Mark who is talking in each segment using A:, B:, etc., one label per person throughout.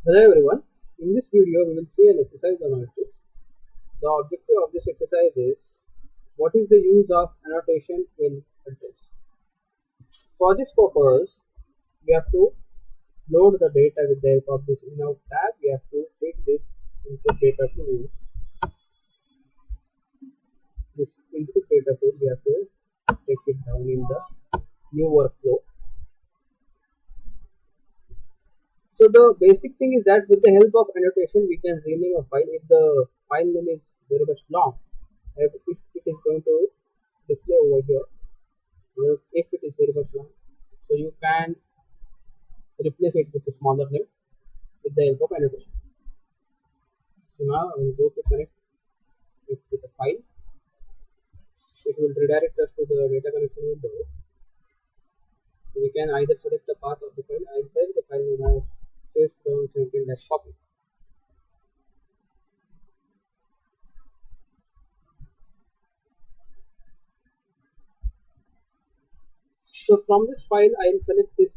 A: Hello everyone, in this video we will see an exercise on Alteryx. The objective of this exercise is what is the use of annotation in Alteryx. For this purpose, we have to load the data with the help of this in-out tab. We have to take this input data tool, we have to take it down in the new workflow. So the basic thing is that with the help of annotation we can rename a file if the file name is very much long. If it is going to display over here, if it is very much long, so you can replace it with a smaller name with the help of annotation. So now I will go to connect it with the file. It will redirect us to the data connection window. So we can either select the path of the file. I will select the file name as paste-down-17-copy. So from this file I will select this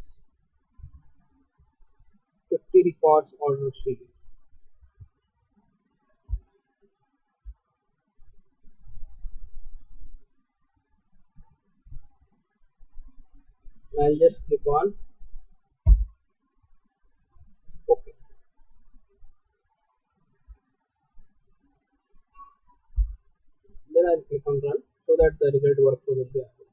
A: 50 records order sheet. I'll just click on OK. Then I'll click on run so that the result workflow will be available.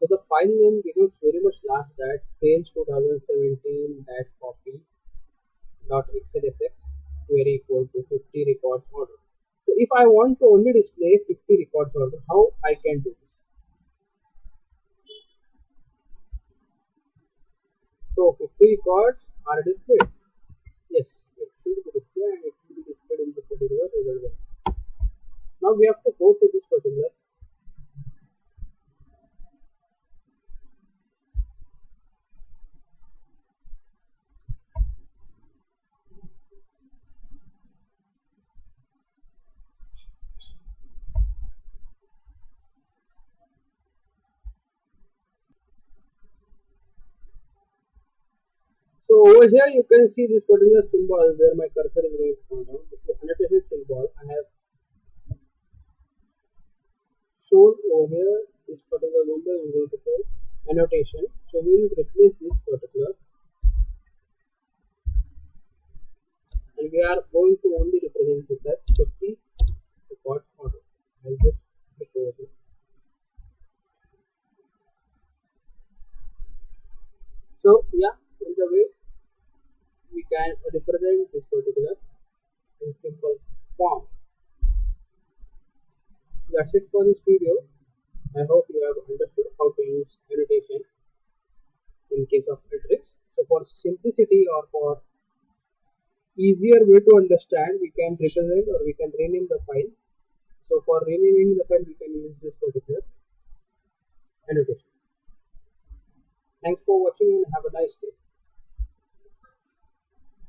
A: So the file name becomes very much large, that sales 2017-copy.xlsx query equal to 50 records order. So if I want to only display 50 records order, how I can do this? So 50 records are displayed. Yes, it should be displayed and it should be displayed in this particular result. Now we have to go to this particular So over here you can see this particular symbol where my cursor is going to come down. This is the annotation symbol. I have shown over here. This particular window is going to show annotation. So we will replace this particular, and we are going to only represent this as 50 records order. I'll just click over here. So yeah, in the way we can represent this particular in simple form. So that's it for this video. I hope you have understood how to use annotation in case of Alteryx. So for simplicity or for easier way to understand, we can represent or we can rename the file. So for renaming the file we can use